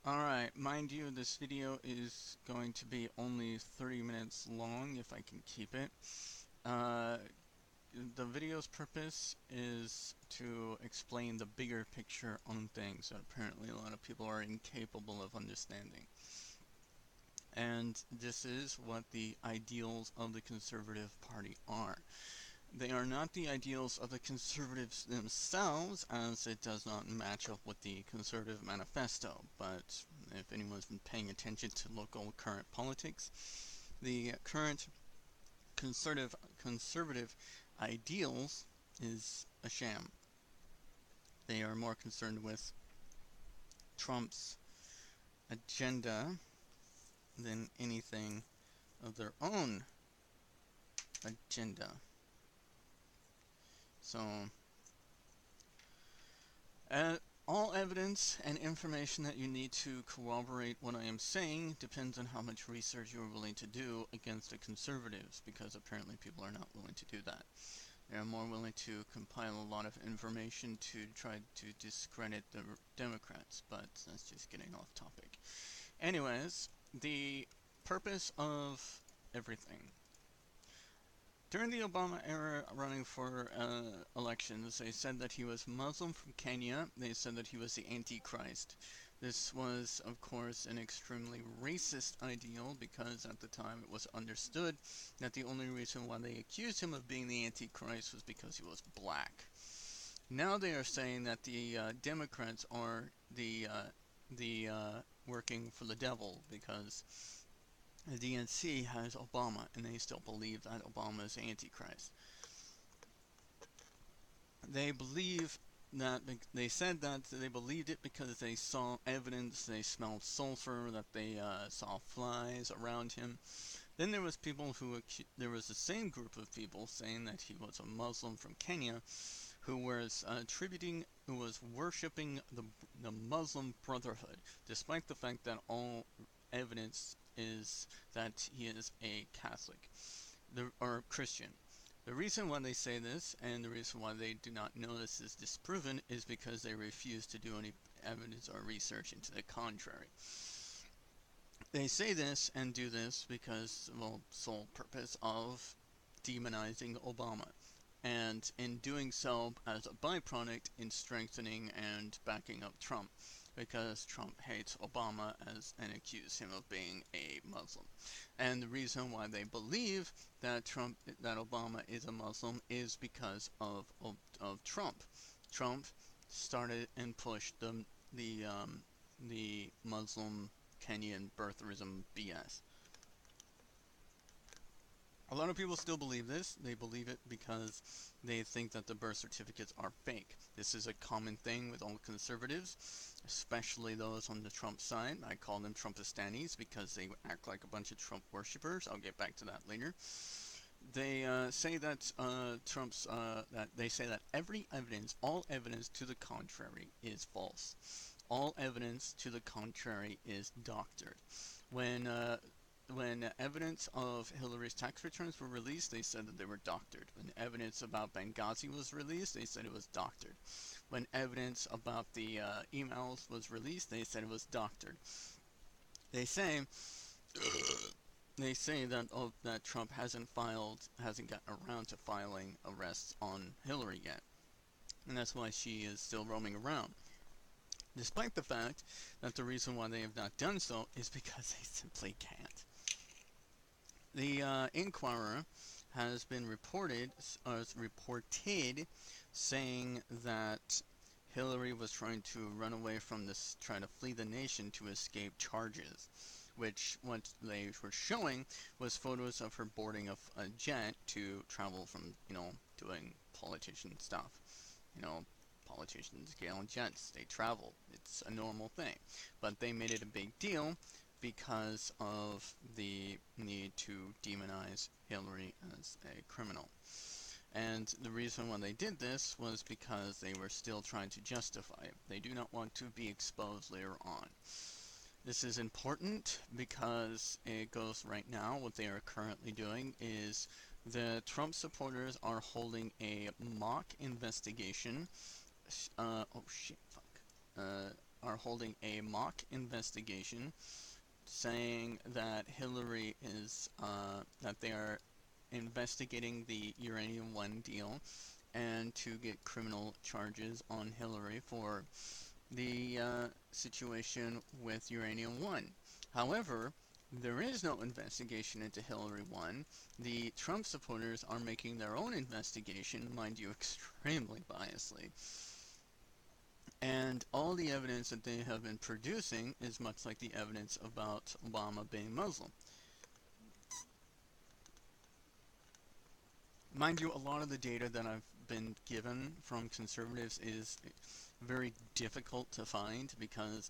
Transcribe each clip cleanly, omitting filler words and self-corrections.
Alright, mind you, this video is going to be only 30 minutes long if I can keep it. Uh, the video's purpose is to explain the bigger picture on things that apparently a lot of people are incapable of understanding. And this is what the ideals of the Conservative Party are. They are not the ideals of the Conservatives themselves, as it does not match up with the Conservative Manifesto, but if anyone's been paying attention to local current politics, the current conservative ideals is a sham. They are more concerned with Trump's agenda than anything of their own agenda. So, all evidence and information that you need to corroborate what I am saying depends on how much research you are willing to do against the conservatives, because apparently people are not willing to do that. They are more willing to compile a lot of information to try to discredit the Democrats, but that's just getting off topic. Anyways, the purpose of everything. During the Obama era running for elections, they said that he was Muslim from Kenya. They said that he was the Antichrist. This was, of course, an extremely racist ideal because at the time it was understood that the only reason why they accused him of being the Antichrist was because he was black. Now they are saying that the Democrats are the working for the devil because the DNC has Obama, and they still believe that Obama is Antichrist. They believe that they said that they believed it because they saw evidence, they smelled sulfur, that they saw flies around him. Then there was people there was the same group of people saying that he was a Muslim from Kenya, who was who was worshiping the Muslim Brotherhood, despite the fact that all evidence is that he is a Catholic or Christian. The reason why they say this, and the reason why they do not know this is disproven, is because they refuse to do any evidence or research into the contrary. They say this and do this because, well, sole purpose of demonizing Obama, and in doing so, as a byproduct, in strengthening and backing up Trump, because Trump hates Obama and accuses him of being a Muslim. And the reason why they believe that Obama is a Muslim is because of Trump. Trump started and pushed the Muslim Kenyan birtherism BS. A lot of people still believe this. They believe it because they think that the birth certificates are fake. This is a common thing with all conservatives, especially those on the Trump side. I call them Trumpistanis because they act like a bunch of Trump worshippers. I'll get back to that later. They say that they say that every evidence, all evidence to the contrary, is false. All evidence to the contrary is doctored. When evidence of Hillary's tax returns were released, they said that they were doctored. When evidence about Benghazi was released, they said it was doctored. When evidence about the emails was released, they said it was doctored. They say that Trump hasn't gotten around to filing arrests on Hillary yet, and that's why she is still roaming around. Despite the fact that the reason why they have not done so is because they simply can't. The Inquirer has been reported saying that Hillary was trying to run away from this, trying to flee the nation to escape charges, which what they were showing was photos of her boarding a jet to travel from, doing politician stuff. Politicians get on jets, they travel. It's a normal thing. But they made it a big deal because of the need to demonize Hillary as a criminal. And the reason why they did this was because they were still trying to justify it. They do not want to be exposed later on. This is important because it goes right now. What they are currently doing is the Trump supporters are holding a mock investigation. Are are holding a mock investigation saying that Hillary is, that they are investigating the Uranium One deal and to get criminal charges on Hillary for the situation with Uranium One. However, there is no investigation into Hillary One. The Trump supporters are making their own investigation, mind you, extremely biasly. And all the evidence that they have been producing is much like the evidence about Obama being Muslim. Mind you, a lot of the data that I've been given from conservatives is very difficult to find because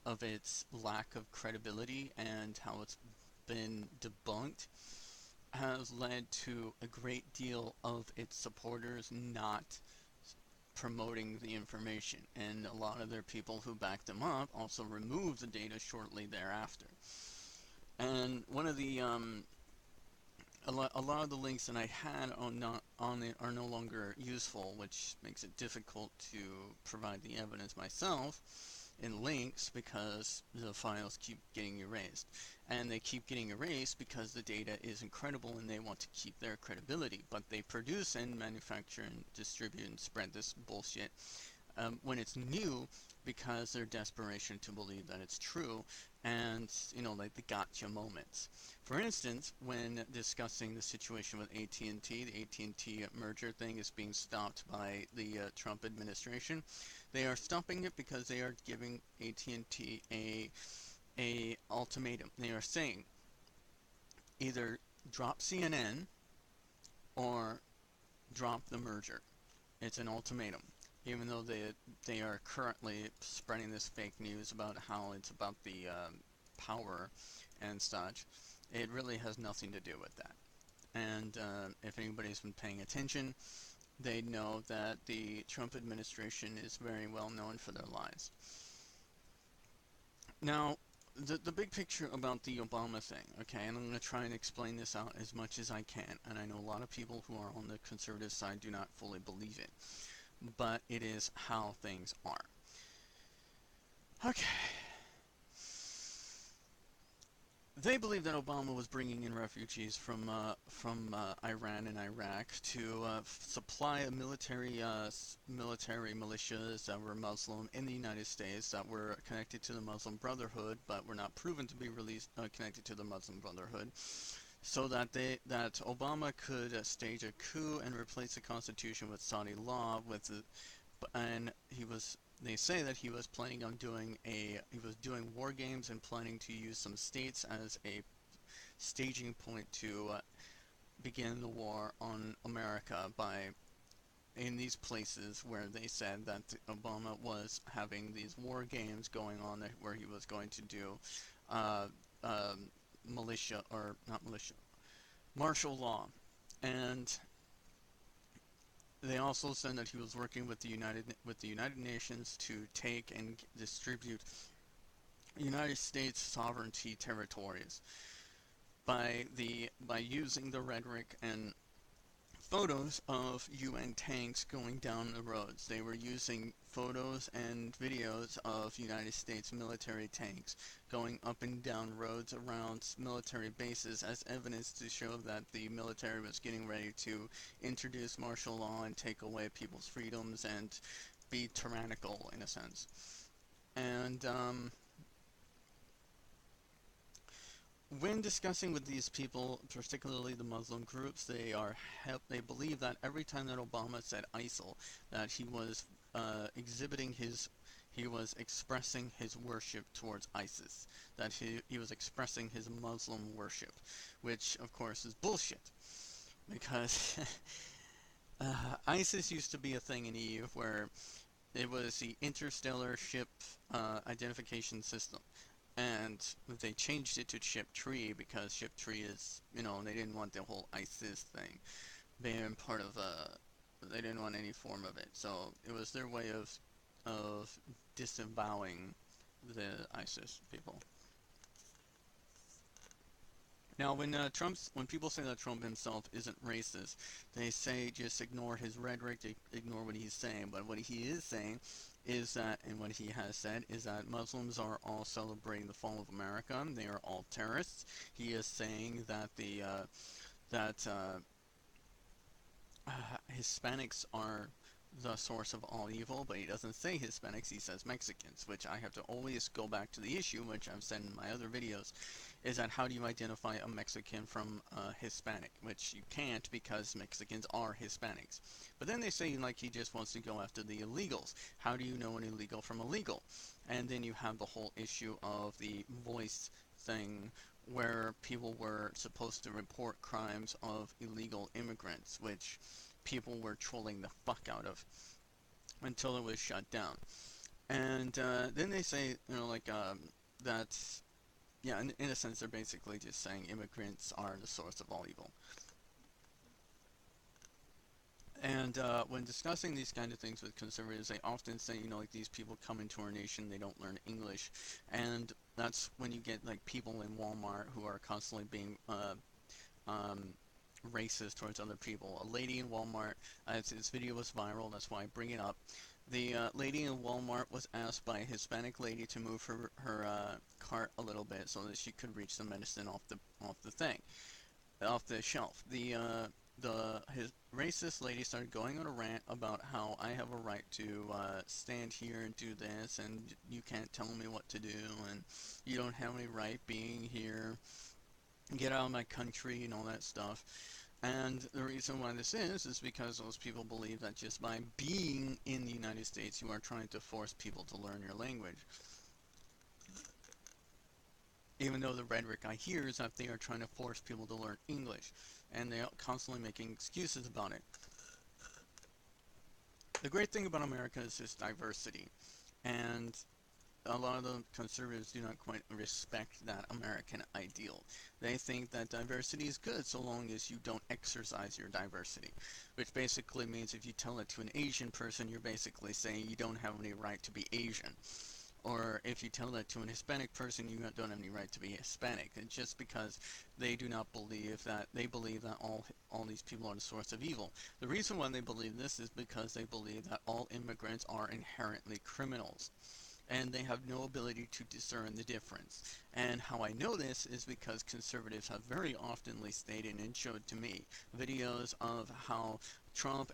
of its lack of credibility, and how it's been debunked has led to a great deal of its supporters not promoting the information, and a lot of their people who backed them up also removed the data shortly thereafter. And one of the a lot of the links that I had on it are no longer useful, which makes it difficult to provide the evidence myself in links because the files keep getting erased. And they keep getting erased because the data is incredible and they want to keep their credibility. But they produce and manufacture and distribute and spread this bullshit when it's new, because their desperation to believe that it's true, and, you know, like the gotcha moments. For instance, when discussing the situation with AT&T, the AT&T merger thing is being stopped by the Trump administration. They are stopping it because they are giving AT&T a ultimatum. They are saying either drop CNN or drop the merger. It's an ultimatum. Even though they are currently spreading this fake news about how it's about the power and such, it really has nothing to do with that. And if anybody's been paying attention, they know that the Trump administration is very well known for their lies. Now, the big picture about the Obama thing, okay, and I'm going to try and explain this out as much as I can, and I know a lot of people who are on the conservative side do not fully believe it, but it is how things are. Okay. They believe that Obama was bringing in refugees from Iran and Iraq to supply a military militias that were Muslim in the United States, that were connected to the Muslim Brotherhood, but were not proven to be connected to the Muslim Brotherhood, so that Obama could stage a coup and replace the Constitution with Saudi law and they say that he was planning on doing war games and planning to use some states as a staging point to begin the war on America in these places where they said that Obama was having these war games going on, where he was going to do martial law. And they also said that he was working with the United Nations to take and distribute United States sovereignty territories by using the rhetoric and photos of UN tanks going down the roads. They were using photos and videos of United States military tanks going up and down roads around military bases as evidence to show that the military was getting ready to introduce martial law and take away people's freedoms and be tyrannical in a sense. And when discussing with these people, particularly the Muslim groups, they believe that every time that Obama said ISIL, that he was expressing his worship towards ISIS, that he was expressing his Muslim worship, which of course is bullshit, because ISIS used to be a thing in Eve where it was the interstellar ship identification system. And they changed it to Ship Tree because Ship Tree is, they didn't want the whole ISIS thing being part of they didn't want any form of it. So it was their way of disavowing the ISIS people. Now, when people say that Trump himself isn't racist, they say just ignore his rhetoric, ignore what he's saying. But what he is saying is that, and what he has said, is that Muslims are all celebrating the fall of America. They are all terrorists. He is saying that that Hispanics are the source of all evil, but he doesn't say Hispanics, he says Mexicans, which I have to always go back to the issue, which I've said in my other videos, is that how do you identify a Mexican from a Hispanic, which you can't because Mexicans are Hispanics. But then they say, like, he just wants to go after the illegals. How do you know an illegal from illegal? And then you have the whole issue of the voice thing, where people were supposed to report crimes of illegal immigrants, which people were trolling the fuck out of until it was shut down. And then they say, that, yeah, in a sense, they're basically just saying immigrants are the source of all evil. And when discussing these kind of things with conservatives, they often say, like, these people come into our nation, they don't learn English, and that's when you get, like, people in Walmart who are constantly being racist towards other people. A lady in Walmart, this video was viral, that's why I bring it up. The lady in Walmart was asked by a Hispanic lady to move her cart a little bit so that she could reach the medicine off the shelf. His racist lady started going on a rant about how I have a right to stand here and do this, and you can't tell me what to do, and you don't have any right being here, get out of my country, and all that stuff. And the reason why this is because those people believe that just by being in the United States, you are trying to force people to learn your language. Even though the rhetoric I hear is that they are trying to force people to learn English, and they are constantly making excuses about it. The great thing about America is its diversity, and a lot of the conservatives do not quite respect that American ideal. They think that diversity is good so long as you don't exercise your diversity, which basically means if you tell it to an Asian person, you're basically saying you don't have any right to be Asian. Or if you tell that to an Hispanic person, you don't have any right to be Hispanic. And just because they do not believe that, they believe that all these people are the source of evil. The reason why they believe this is because they believe that all immigrants are inherently criminals, and they have no ability to discern the difference. And how I know this is because conservatives have very oftenly stated and showed to me videos of how Trump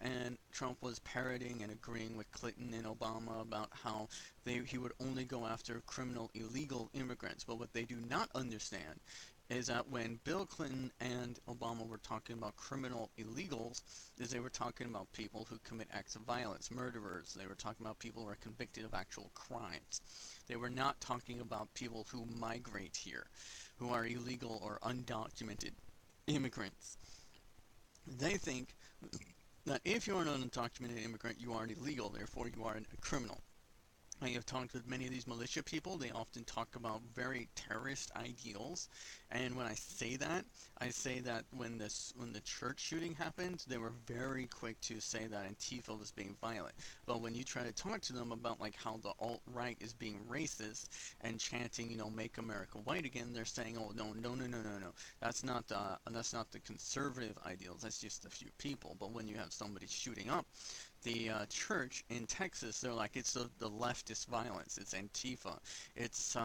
was parroting and agreeing with Clinton and Obama about how he would only go after criminal illegal immigrants. But what they do not understand is that when Bill Clinton and Obama were talking about criminal illegals, is they were talking about people who commit acts of violence, murderers. They were talking about people who are convicted of actual crimes. They were not talking about people who migrate here, who are illegal or undocumented immigrants. They think that if you are an undocumented immigrant, you are illegal, therefore you are a criminal. I have talked with many of these militia people. They often talk about very terrorist ideals, and when I say that when the church shooting happened, they were very quick to say that Antifa was being violent. But when you try to talk to them about like how the alt-right is being racist and chanting, "Make America White Again," they're saying, "Oh no, that's not the conservative ideals. That's just a few people." But when you have somebody shooting up the church in Texas, they're like, it's the leftist violence, it's Antifa. It's,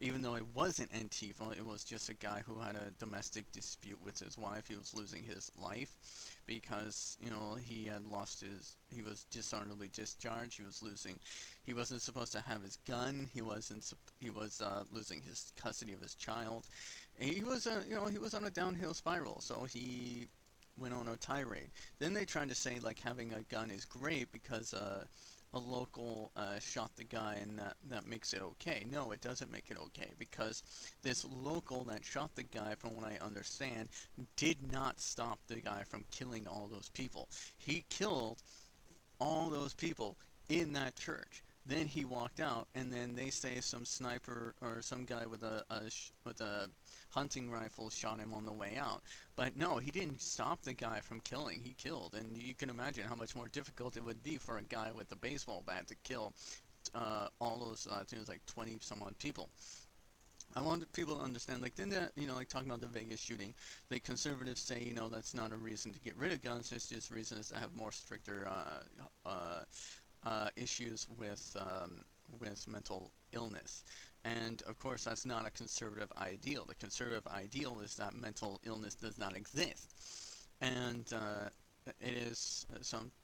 even though it wasn't Antifa, it was just a guy who had a domestic dispute with his wife. He was losing his life because, he was dishonorably discharged. He wasn't supposed to have his gun. He was losing his custody of his child. And he was on a downhill spiral, so he went on a tirade. Then they tried to say like having a gun is great because a local shot the guy and that makes it okay. No, it doesn't make it okay, because this local that shot the guy, from what I understand, did not stop the guy from killing all those people. He killed all those people in that church. Then he walked out, and then they say some sniper or some guy with a hunting rifle shot him on the way out. But no, he didn't stop the guy from killing. He killed, and you can imagine how much more difficult it would be for a guy with a baseball bat to kill all those, I think it was like 20 some odd people. I want people to understand, like, then like talking about the Vegas shooting, the conservatives say, that's not a reason to get rid of guns, it's just reasons to have more stricter issues with mental illness. And of course, that's not a conservative ideal. The conservative ideal is that mental illness does not exist. And it is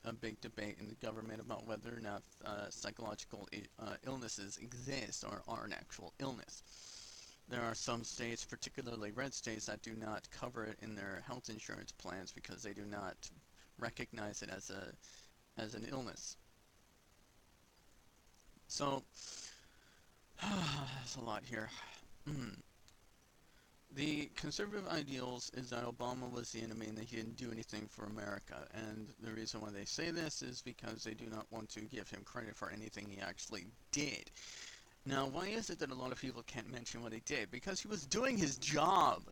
a big debate in the government about whether or not psychological illnesses exist or are an actual illness. There are some states, particularly red states, that do not cover it in their health insurance plans because they do not recognize it as an illness. So there's a lot here. The conservative ideals is that Obama was the enemy and that he didn't do anything for America. And the reason why they say this is because they do not want to give him credit for anything he actually did. Now, why is it that a lot of people can't mention what he did? Because he was doing his job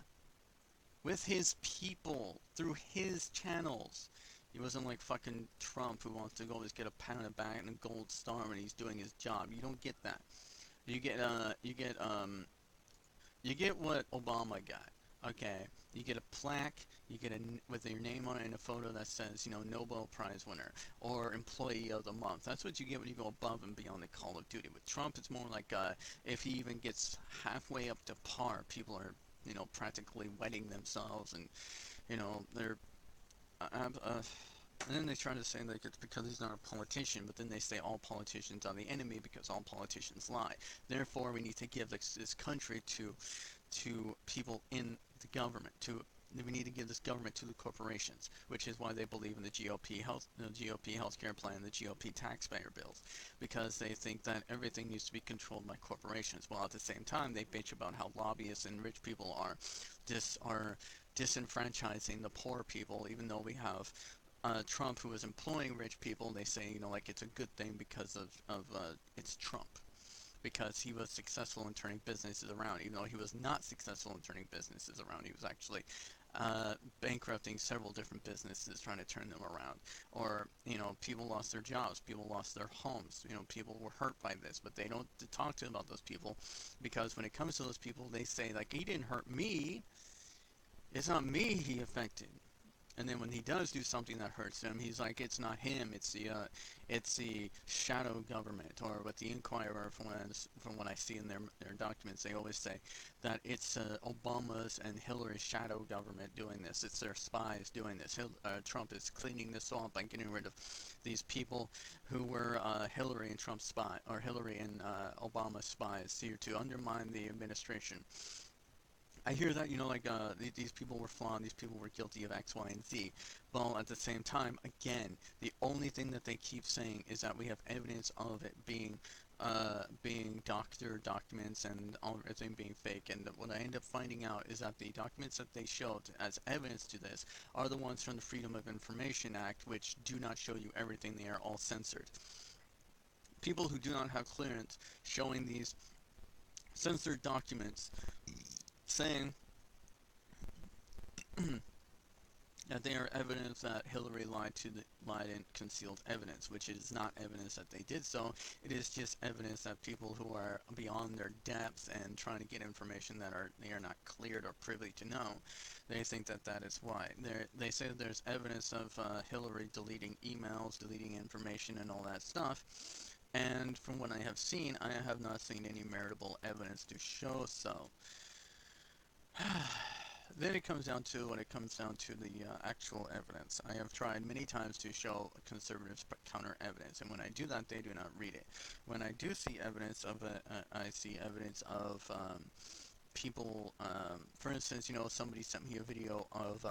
with his people through his channels. He wasn't like fucking Trump who wants to go just get a pat on the back and a gold star when he's doing his job. You don't get that. You get what Obama got. Okay, you get a plaque, you get with your name on it and a photo that says, you know, Nobel Prize winner or Employee of the Month. That's what you get when you go above and beyond the Call of Duty. With Trump, it's more like if he even gets halfway up to par, people are, you know, practically wetting themselves, and you know they're. And then they try to say like it's because he's not a politician, but then they say all politicians are the enemy because all politicians lie. Therefore, we need to give this country to people in the government. We need to give this government to the corporations, which is why they believe in the GOP healthcare plan, the GOP taxpayer bills, because they think that everything needs to be controlled by corporations. While at the same time, they bitch about how lobbyists and rich people are disenfranchising the poor people, even though we have Trump who is employing rich people. They say, you know, like it's a good thing because of it's Trump, because he was successful in turning businesses around, even though he was not successful in turning businesses around. He was actually bankrupting several different businesses trying to turn them around. Or, you know, people lost their jobs, people lost their homes, you know, people were hurt by this, but they don't talk to about those people, because when it comes to those people, they say, like, he didn't hurt me, it's not me he affected. And then when he does do something that hurts him, he's like, it's not him, it's the shadow government. Or what the Inquirer, from what I see in their documents, they always say that it's Obama's and Hillary's shadow government doing this. It's their spies doing this. Trump is cleaning this off by getting rid of these people who were Hillary and Trump's spy, or Hillary and Obama's spies, here to undermine the administration. I hear that, you know, like these people were flawed, these people were guilty of X, Y, and Z. Well, at the same time, again, the only thing that they keep saying is that we have evidence of it being doctored documents and everything being fake. And what I end up finding out is that the documents that they showed as evidence to this are the ones from the Freedom of Information Act, which do not show you everything. They are all censored. People who do not have clearance showing these censored documents, saying that they are evidence that Hillary lied and concealed evidence, which is not evidence that they did so. It is just evidence that people who are beyond their depth and trying to get information that they are not cleared or privy to know, they think that that is why. They say that there's evidence of Hillary deleting emails, deleting information, and all that stuff. And from what I have seen, I have not seen any meritable evidence to show so. Then it comes down to the actual evidence. I have tried many times to show conservatives counter evidence, and when I do that, they do not read it. When I do see evidence of I see evidence of people. For instance, you know, somebody sent me a video of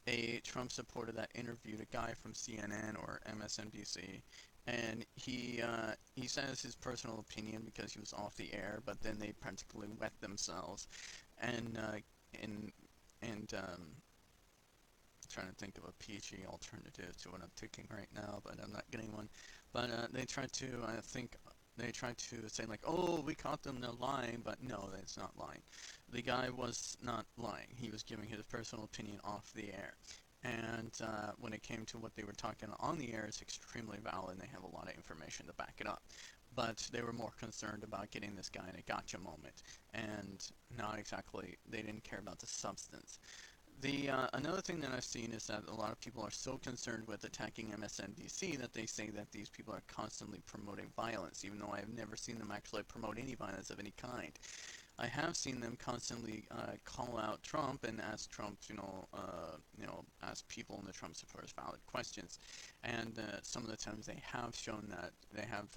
a Trump supporter that interviewed a guy from CNN or MSNBC, and he says his personal opinion because he was off the air, but then they practically wet themselves. And trying to think of a PG alternative to what I'm thinking right now, but I'm not getting one. But they try to say like, oh, we caught them, they're lying, but no, that's not lying. The guy was not lying. He was giving his personal opinion off the air. And when it came to what they were talking on the air, it's extremely valid, and they have a lot of information to back it up. But they were more concerned about getting this guy in a gotcha moment, and not exactly, they didn't care about the substance. Another thing that I've seen is that a lot of people are so concerned with attacking MSNBC that they say that these people are constantly promoting violence, even though I have never seen them actually promote any violence of any kind. I have seen them constantly call out Trump and ask Trump, ask people in the Trump supporters valid questions, and some of the times they have shown that they have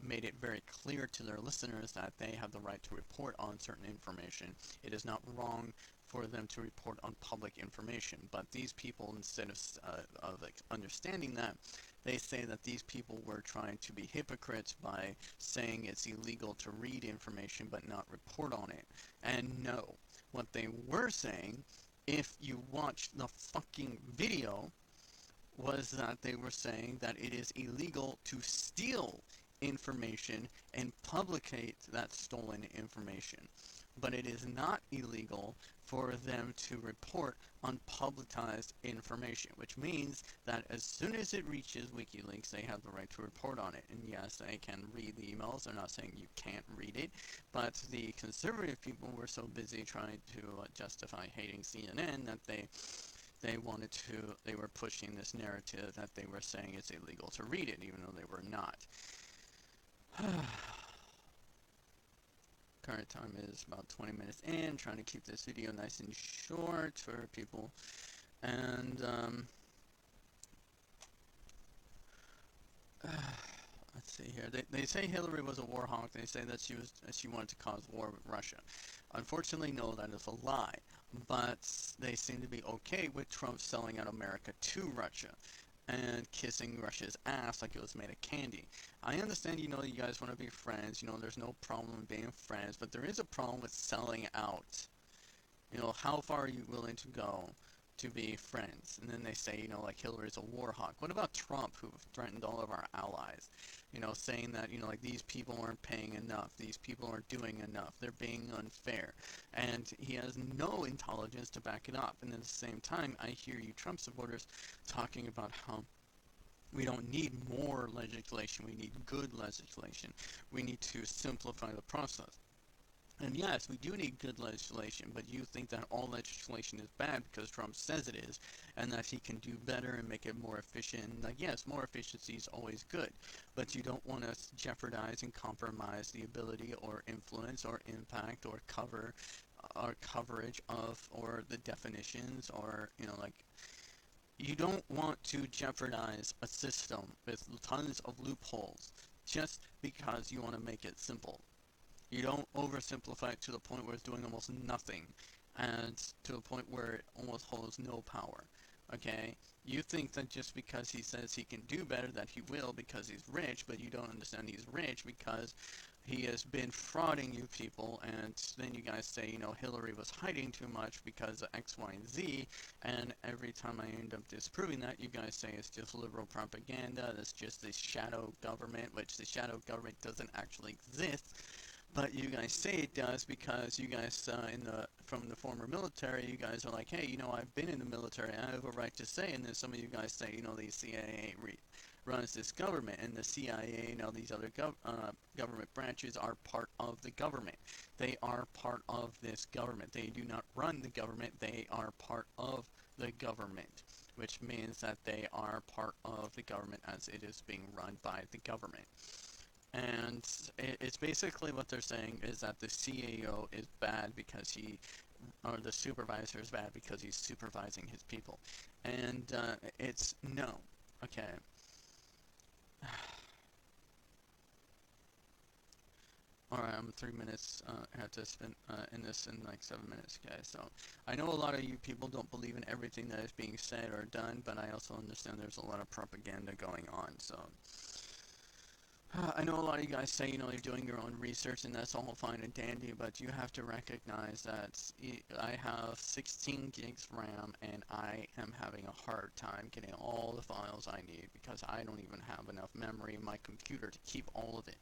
made it very clear to their listeners that they have the right to report on certain information. It is not wrong for them to report on public information, but these people, instead of like, understanding that, they say that these people were trying to be hypocrites by saying it's illegal to read information but not report on it. And no, what they were saying, if you watch the fucking video, was that they were saying that it is illegal to steal information and publicate that stolen information. But it is not illegal for them to report unpublicized information, which means that as soon as it reaches WikiLeaks, they have the right to report on it. And yes, they can read the emails. They're not saying you can't read it, but the conservative people were so busy trying to justify hating CNN that they were pushing this narrative that they were saying it's illegal to read it, even though they were not. Current time is about 20 minutes in, trying to keep this video nice and short for people. And let's see here. They say Hillary was a war hawk. They say that she wanted to cause war with Russia. Unfortunately, no, that is a lie. But they seem to be okay with Trump selling out America to Russia and kissing Russia's ass like it was made of candy. I understand, you guys want to be friends. There's no problem being friends, but there is a problem with selling out. How far are you willing to go to be friends? And then they say, like Hillary's a war hawk. What about Trump, who threatened all of our allies? Saying that, like these people aren't paying enough. These people aren't doing enough. They're being unfair. And he has no intelligence to back it up. And at the same time, I hear you Trump supporters talking about how we don't need more legislation. We need good legislation. We need to simplify the process. And yes, we do need good legislation, but you think that all legislation is bad because Trump says it is, and that he can do better and make it more efficient. Like, yes, more efficiency is always good, but you don't want to jeopardize and compromise the ability or influence or impact or coverage of, or the definitions, or, you don't want to jeopardize a system with tons of loopholes just because you want to make it simple. You don't oversimplify it to the point where it's doing almost nothing, and to the point where it almost holds no power. Okay? You think that just because he says he can do better that he will because he's rich, but you don't understand he's rich because he has been frauding you people, and then you guys say, Hillary was hiding too much because of X, Y, and Z, and every time I end up disproving that, you guys say it's just liberal propaganda, it's just this shadow government, which the shadow government doesn't actually exist. But you guys say it does because you guys, from the former military, you guys are like, hey, I've been in the military, I have a right to say, and then some of you guys say, the CIA runs this government, and the CIA and all these other government branches are part of the government. They are part of this government. They do not run the government, they are part of the government, which means that they are part of the government as it is being run by the government. And it's basically what they're saying is that the CAO is bad because or the supervisor is bad because he's supervising his people. And it's no. Okay. Alright, I'm 3 minutes. I have to spend in this in like 7 minutes, okay? So, I know a lot of you people don't believe in everything that is being said or done, but I also understand there's a lot of propaganda going on, so. I know a lot of you guys say, you're doing your own research, and that's all fine and dandy, but you have to recognize that I have 16 gigs RAM, and I am having a hard time getting all the files I need, because I don't even have enough memory in my computer to keep all of it.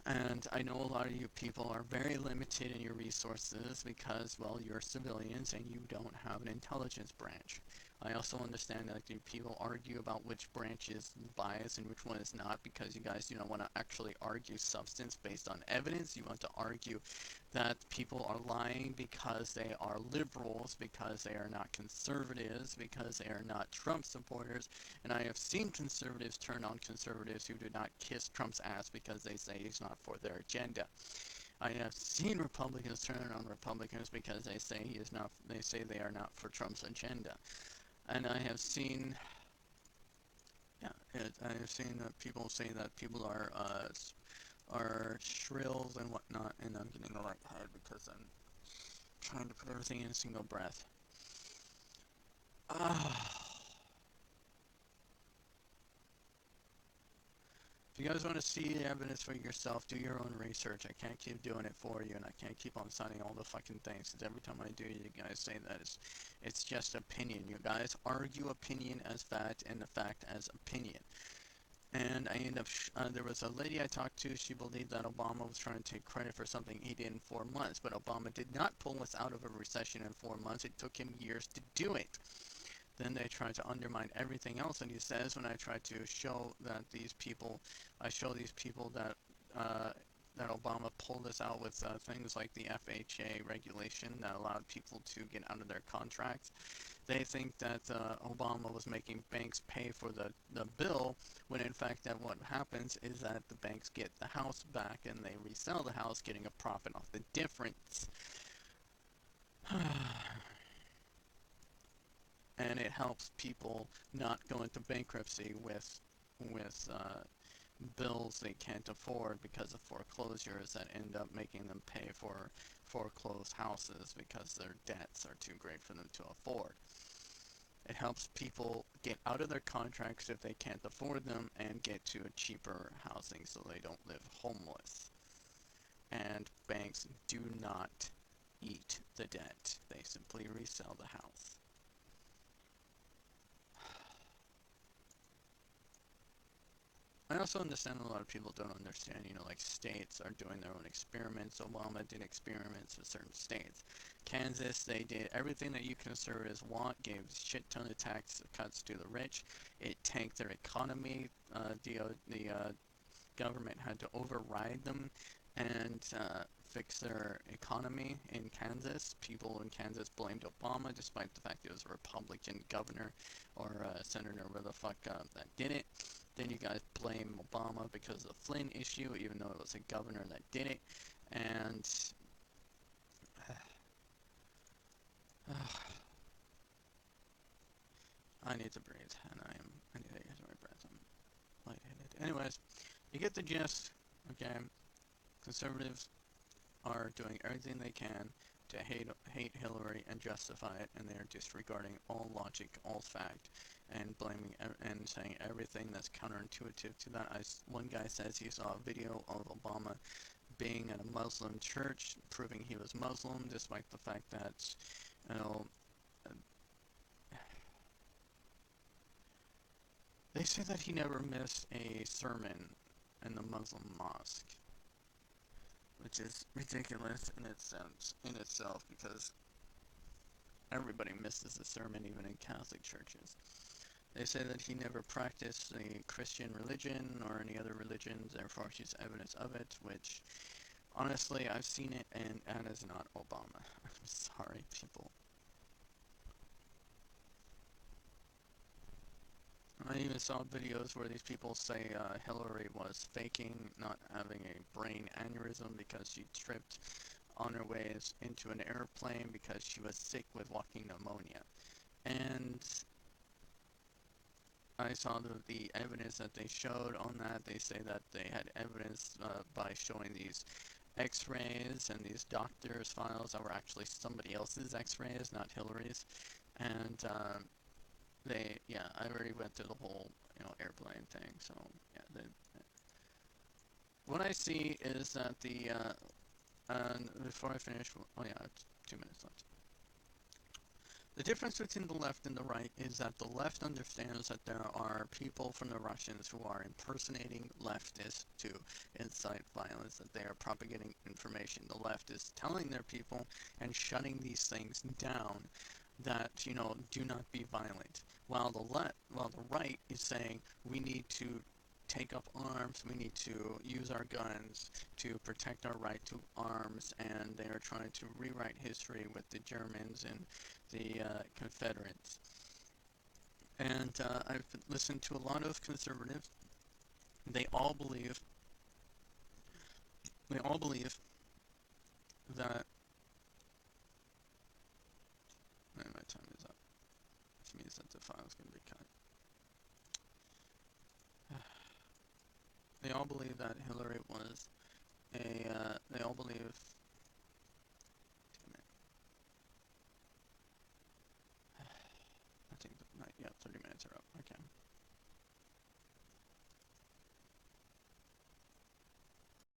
And I know a lot of you people are very limited in your resources because, well, you're civilians and you don't have an intelligence branch. I also understand that people argue about which branch is biased and which one is not, because you guys do not want to actually argue substance based on evidence. You want to argue that people are lying because they are liberals, because they are not conservatives, because they are not Trump supporters. And I have seen conservatives turn on conservatives who do not kiss Trump's ass because they say he's not for their agenda. I have seen Republicans turn on Republicans because they say he is not. They say they are not for Trump's agenda. And I have seen, yeah, I have seen people say that people are shrills and whatnot, and I'm getting a lightheaded because I'm trying to put everything in a single breath. If you guys want to see the evidence for yourself, do your own research. I can't keep doing it for you, and I can't keep on signing all the fucking things, because every time I do, you guys say that it's just opinion. You guys argue opinion as fact and the fact as opinion. And I end up, there was a lady I talked to, she believed that Obama was trying to take credit for something he did in 4 months, but Obama did not pull us out of a recession in 4 months. It took him years to do it. Then they try to undermine everything else, and he says when I try to show that I show these people that that Obama pulled us out with things like the FHA regulation that allowed people to get out of their contracts. They think that Obama was making banks pay for the bill, when in fact that what happens is that the banks get the house back and they resell the house, getting a profit off the difference. And it helps people not go into bankruptcy with bills they can't afford because of foreclosures that end up making them pay for foreclosed houses because their debts are too great for them to afford. It helps people get out of their contracts if they can't afford them and get to a cheaper housing so they don't live homeless. And banks do not eat the debt. They simply resell the house. I also understand a lot of people don't understand, like states are doing their own experiments. Obama did experiments with certain states. Kansas, they did everything that you conservatives want, gave a shit ton of tax cuts to the rich. It tanked their economy. The government had to override them and fix their economy in Kansas. People in Kansas blamed Obama, despite the fact it was a Republican governor or senator, whatever the fuck, that did it. Then you guys blame Obama because of the Flynn issue, even though it was a governor that did it. And I need to breathe, and I need to get my breath. I'm lightheaded. Anyways, you get the gist. Okay, conservatives are doing everything they can to hate Hillary and justify it, and they are disregarding all logic, all fact, and blaming and saying everything that's counterintuitive to that. One guy says he saw a video of Obama being at a Muslim church, proving he was Muslim, despite the fact that, they say that he never missed a sermon in the Muslim mosque, which is ridiculous in itself, because everybody misses the sermon, even in Catholic churches. They say that he never practiced the Christian religion or any other religion, therefore she's evidence of it, which, honestly, I've seen it, and that is not Obama. I'm sorry, people. I even saw videos where these people say Hillary was faking, not having a brain aneurysm because she tripped on her way into an airplane because she was sick with walking pneumonia. And I saw the evidence that they showed on that. They say that they had evidence by showing these x-rays and these doctors' files that were actually somebody else's x-rays, not Hillary's. And I already went through the whole, airplane thing, so, yeah. What I see is that before I finish, oh yeah, it's 2 minutes left. The difference between the left and the right is that the left understands that there are people from the Russians who are impersonating leftists to incite violence, that they are propagating information. The left is telling their people and shutting these things down. that, you know, do not be violent, while the right is saying we need to take up arms, we need to use our guns to protect our right to arms, and they are trying to rewrite history with the Germans and the Confederates. And I've listened to a lot of conservatives. They all believe that my time is up, which means that the file is going to be cut. They all believe that Hillary was they all believe, damn it, I think, yeah, 30 minutes are up, okay.